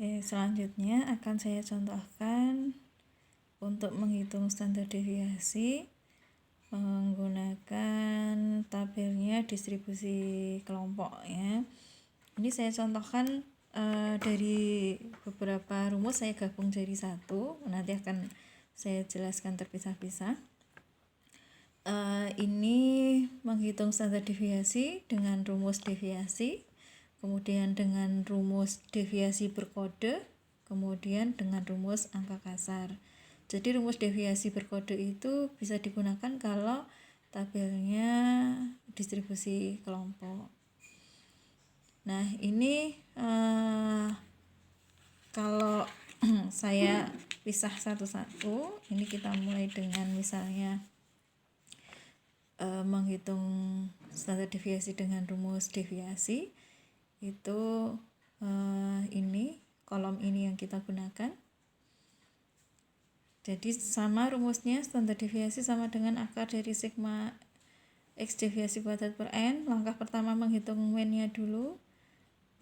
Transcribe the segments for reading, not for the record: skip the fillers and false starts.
Selanjutnya akan saya contohkan untuk menghitung standar deviasi menggunakan tabelnya distribusi kelompok ya. Ini saya contohkan dari beberapa rumus saya gabung jadi satu, nanti akan saya jelaskan terpisah-pisah. Ini menghitung standar deviasi dengan rumus deviasi, kemudian dengan rumus deviasi berkode, kemudian dengan rumus angka kasar. Jadi rumus deviasi berkode itu bisa digunakan kalau tabelnya distribusi kelompok. Nah ini kalau saya pisah satu-satu, ini kita mulai dengan misalnya menghitung standar deviasi dengan rumus deviasi itu ini kolom ini yang kita gunakan. Jadi sama rumusnya, standar deviasi sama dengan akar dari sigma x deviasi kuadrat per n. Langkah pertama menghitung mean-nya dulu.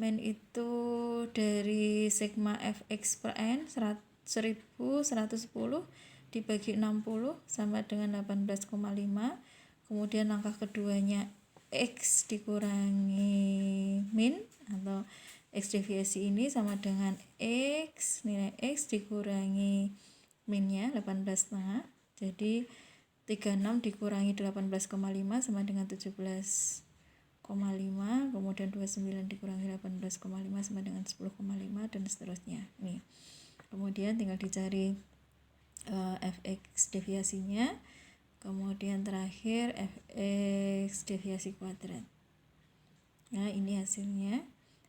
Mean itu dari sigma fx per n 1110 dibagi 60 sama dengan 18,5. Kemudian langkah keduanya x dikurangi min atau x deviasi ini sama dengan nilai x dikurangi minnya 18,5. Jadi 36 dikurangi 18,5 sama dengan 17,5. Kemudian 29 dikurangi 18,5 sama dengan 10,5 dan seterusnya. Nih. Kemudian tinggal dicari fx deviasinya. Kemudian terakhir fx deviasi kuadrat. Nah, ini hasilnya.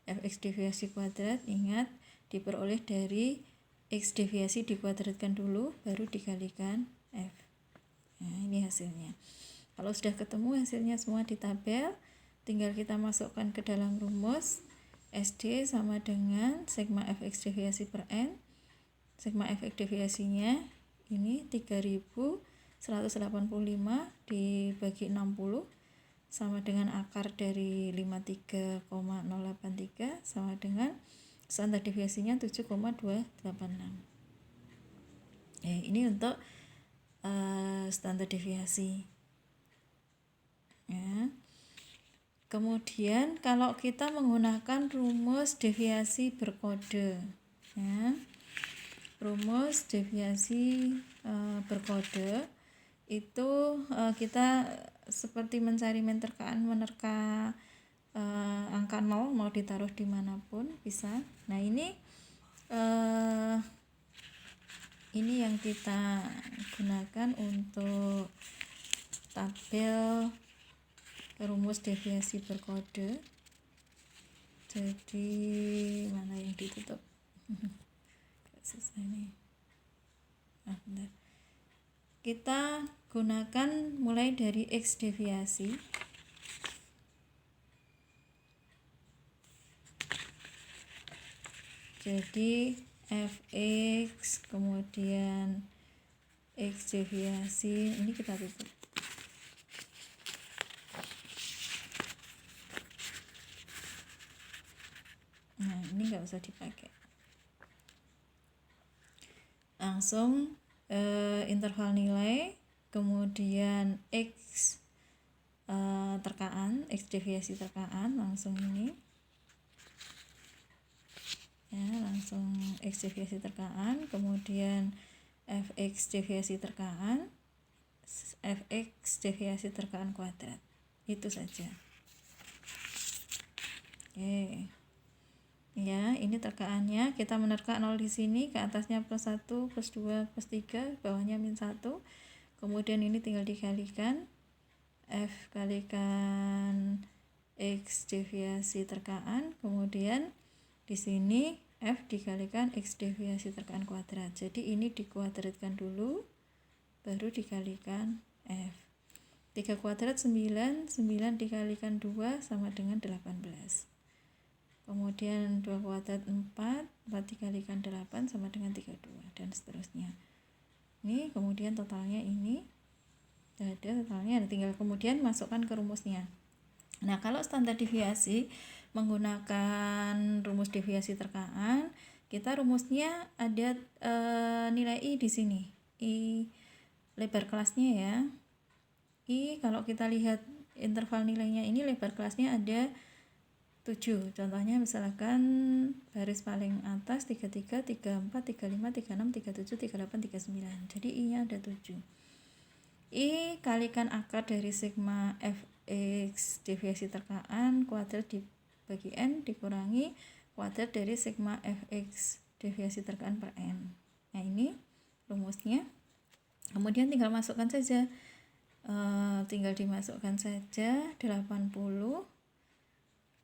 Fx deviasi kuadrat, ingat diperoleh dari x deviasi dikuadratkan dulu baru dikalikan f. Nah, ini hasilnya. Kalau sudah ketemu hasilnya semua di tabel, tinggal kita masukkan ke dalam rumus. SD sama dengan sigma fx deviasi per n. Sigma fx deviasinya ini 3185 dibagi 60 sama dengan akar dari 53,083 sama dengan standar deviasinya 7,286. Ini untuk standar deviasi ya. Kemudian kalau kita menggunakan rumus deviasi berkode ya. Rumus deviasi berkode itu kita seperti mencari menerka angka 0 mau ditaruh dimanapun bisa. Nah ini yang kita gunakan untuk tabel rumus deviasi berkode. Jadi mana yang ditutup? Selesai nih. Bentar. Kita gunakan mulai dari x deviasi. Jadi fx kemudian x deviasi ini kita tutup. Nah, ini nggak usah dipakai. Langsung interval nilai, kemudian x terkaan, x deviasi terkaan, langsung ini ya, langsung x deviasi terkaan, kemudian fx deviasi terkaan, fx deviasi terkaan kuadrat, itu saja. Oke ya, ini terkaannya kita menerka 0 di sini, ke atasnya plus 1, plus 2, plus 3, bawahnya min 1. Kemudian ini tinggal dikalikan f kalikan x deviasi terkaan, kemudian di sini f dikalikan x deviasi terkaan kuadrat. Jadi ini dikuadratkan dulu baru dikalikan f. 3 kuadrat 9, 9 dikalikan 2 sama dengan 18. Kemudian 2 kuadrat 4, 4 dikalikan 8 sama dengan 32 dan seterusnya. Ini kemudian totalnya ini ada totalnya, tinggal kemudian masukkan ke rumusnya. Nah, kalau standar deviasi menggunakan rumus deviasi terkaan, kita rumusnya ada nilai I di sini. I lebar kelasnya ya. I kalau kita lihat interval nilainya ini lebar kelasnya ada 7. Contohnya misalkan baris paling atas 33, 34, 35, 36, 37, 38, 39. Jadi I-nya ada 7. I kalikan akar dari sigma fx deviasi terkaan kuadrat dibagi n dikurangi kuadrat dari sigma fx deviasi terkaan per n. Nah ini rumusnya. Kemudian tinggal masukkan saja, tinggal dimasukkan saja 80.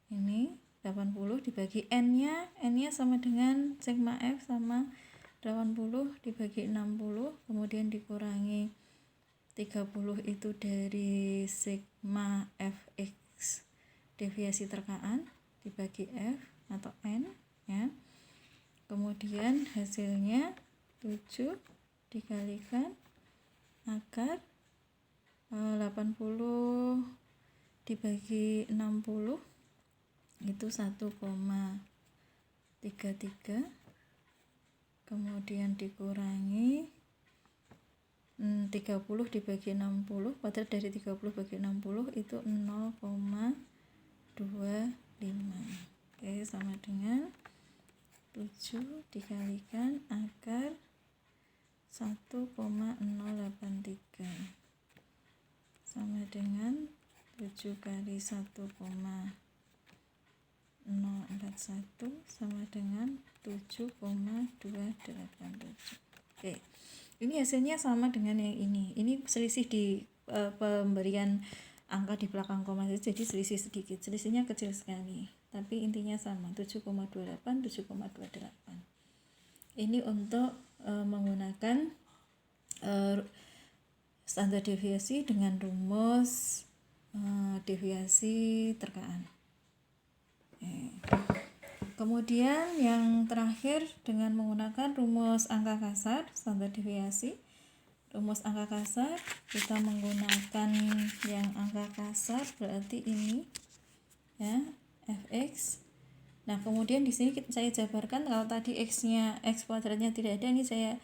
Ini 80 dibagi n-nya sama dengan sigma f sama 80 dibagi 60, kemudian dikurangi 30 itu dari sigma fx deviasi terkaan dibagi f atau n ya. Kemudian hasilnya 7 dikalikan akar 80 dibagi 60 itu 1,33, kemudian dikurangi 30 dibagi 60, kuadrat dari 30 bagi 60 itu 0,25. Oke, sama dengan 7 dikalikan akar 1,083 sama dengan 7 kali 1,041 sama dengan 7,287. Oke. Ini hasilnya sama dengan yang ini. Ini selisih di pemberian angka di belakang koma, jadi selisih sedikit. Selisihnya kecil sekali, tapi intinya sama, 7,28, 7,28. Ini untuk menggunakan standar deviasi dengan rumus deviasi terkaan. Kemudian yang terakhir dengan menggunakan rumus angka kasar standar deviasi. Rumus angka kasar kita menggunakan yang angka kasar berarti ini ya, fx. Nah, kemudian di sini saya jabarkan kalau tadi x-nya x kuadratnya tidak ada, ini saya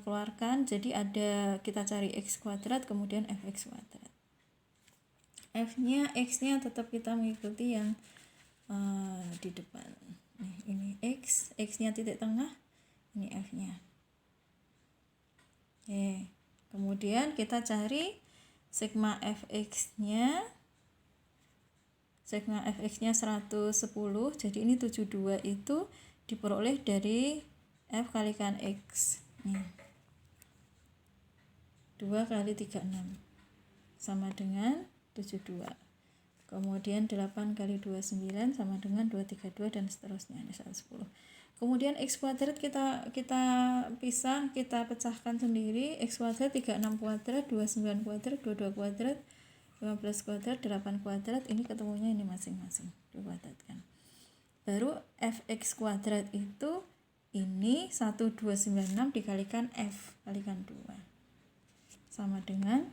keluarkan, jadi ada, kita cari x kuadrat kemudian fx kuadrat. F-nya, x-nya tetap kita mengikuti yang di depan. Nih, ini x-nya titik tengah, ini f-nya. Oke. Kemudian kita cari sigma fx-nya. Sigma fx-nya 110, jadi ini 72 itu diperoleh dari f kalikan x. Nih. 2 kali 36 sama dengan 72. Kemudian 8 kali 29 sama dengan 232 dan seterusnya, ini 110. Kemudian x kuadrat kita pisah, kita pecahkan sendiri. X kuadrat 36 kuadrat, 29 kuadrat, 22 kuadrat, 15 kuadrat, 8 kuadrat, ini ketemunya ini masing-masing dikuadratkan. Baru fx kuadrat itu ini 1296 dikalikan f kalikan 2 sama dengan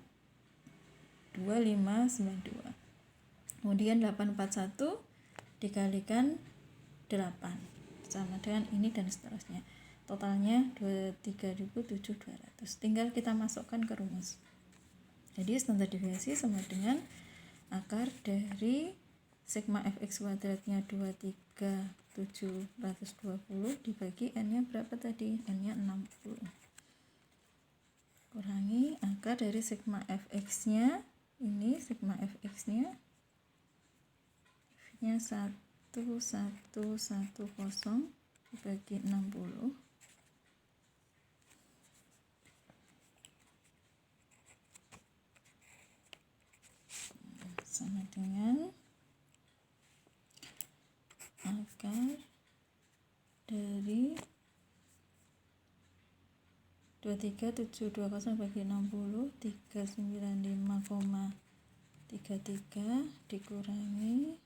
2592. Kemudian 841 dikalikan 8 sama dengan ini dan seterusnya. Totalnya 23.700. Tinggal kita masukkan ke rumus. Jadi standar deviasi sama dengan akar dari sigma fx kuadratnya 23.720 dibagi n-nya berapa tadi? N-nya 60. Kurangi akar dari sigma fx-nya, ini sigma fx-nya nya 1110 dibagi 60 sama dengan akar dari 23720 bagi 60 395,33 dikurangi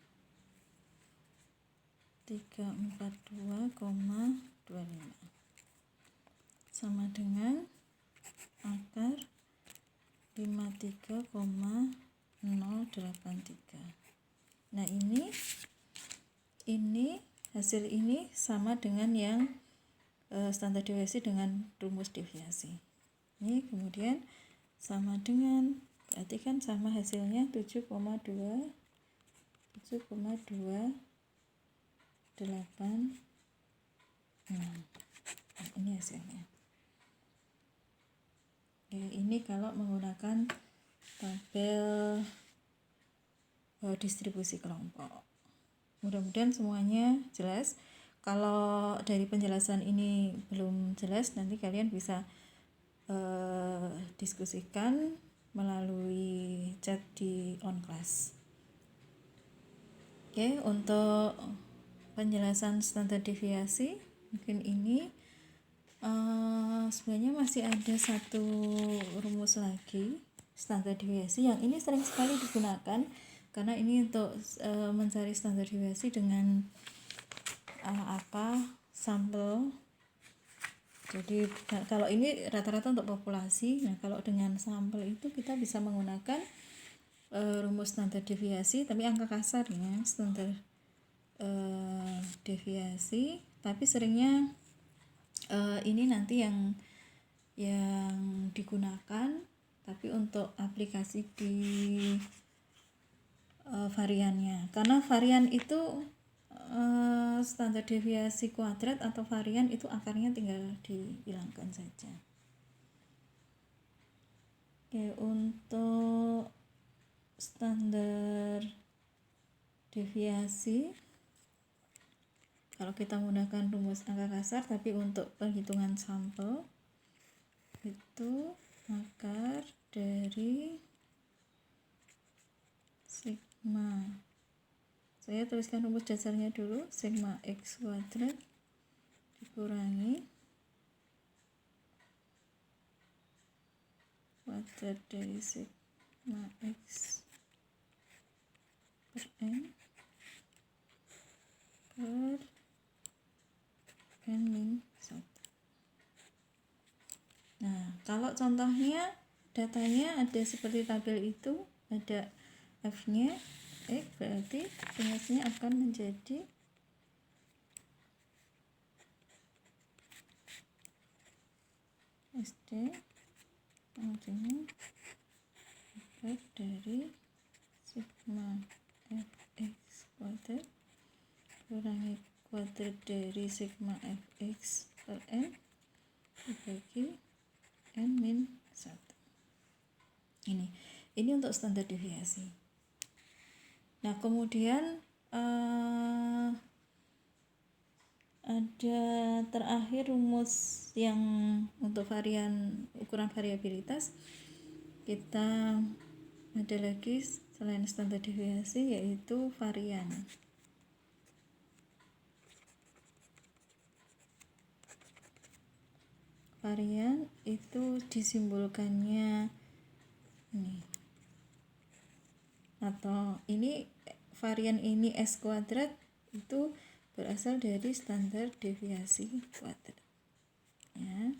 342,25 sama dengan akar 53,083. Nah, ini hasil ini sama dengan yang standar deviasi dengan rumus deviasi. Ini kemudian sama dengan, berarti kan sama hasilnya 7,28. Nah, ini hasilnya. Oke, ini kalau menggunakan tabel distribusi kelompok. Mudah-mudahan semuanya jelas. Kalau dari penjelasan ini belum jelas, nanti kalian bisa diskusikan melalui chat di OnClass. Oke, untuk penjelasan standar deviasi mungkin ini sebenarnya masih ada satu rumus lagi standar deviasi yang ini sering sekali digunakan, karena ini untuk mencari standar deviasi dengan sampel. Jadi kalau ini rata-rata untuk populasi. Nah, kalau dengan sampel itu kita bisa menggunakan rumus standar deviasi, tapi angka kasar ya, standar deviasi. Tapi seringnya ini nanti yang digunakan, tapi untuk aplikasi di variannya, karena varian itu standar deviasi kuadrat atau varian itu akarnya tinggal dihilangkan saja. Oke, untuk standar deviasi kalau kita menggunakan rumus angka kasar, tapi untuk perhitungan sampel itu akar dari sigma, saya tuliskan rumus dasarnya dulu, sigma x kuadrat dikurangi kuadrat dari sigma x per n per n min 1. Nah, kalau contohnya datanya ada seperti tabel itu, ada f-nya x, berarti rumusnya akan menjadi SD artinya akar dari sigma fx kuadrat kurangi kuadrat dari sigma fx per n dibagi n min 1. Ini untuk standar deviasi. Nah, kemudian ada terakhir rumus yang untuk ukuran variabilitas. Kita ada lagi selain standar deviasi, yaitu varian. Varian itu disimbolkannya ini, atau ini varian ini S kuadrat itu berasal dari standar deviasi kuadrat ya.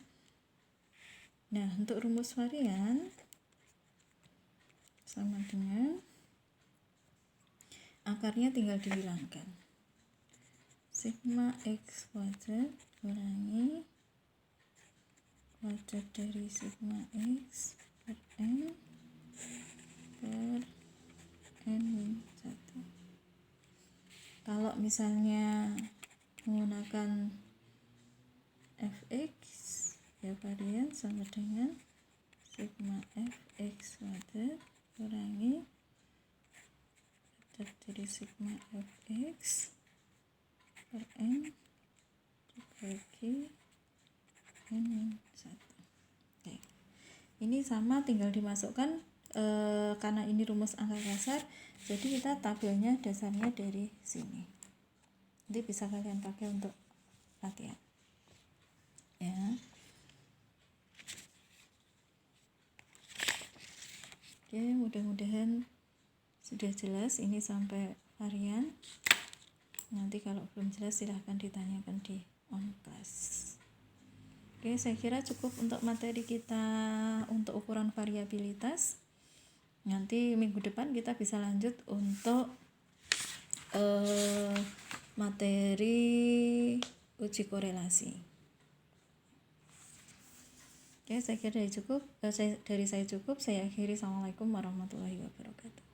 Nah, untuk rumus varian sama dengan akarnya tinggal dihilangkan, sigma x kuadrat kurangi kuadrat dari sigma x per n per n min 1. Kalau misalnya menggunakan fx, ya varian sama dengan sigma fx kuadrat kurangi kuadrat dari sigma fx per n dibagi n min 1. Oke. Ini sama, tinggal dimasukkan karena ini rumus angka kasar, jadi kita tabelnya dasarnya dari sini. Nanti bisa kalian pakai untuk latihan ya. Oke, mudah-mudahan sudah jelas ini sampai varian. Nanti kalau belum jelas silahkan ditanyakan di OnClass. Oke, saya kira cukup untuk materi kita untuk ukuran variabilitas. Nanti minggu depan kita bisa lanjut untuk materi uji korelasi. Oke, saya kira dari saya cukup. Saya akhiri. Assalamualaikum warahmatullahi wabarakatuh.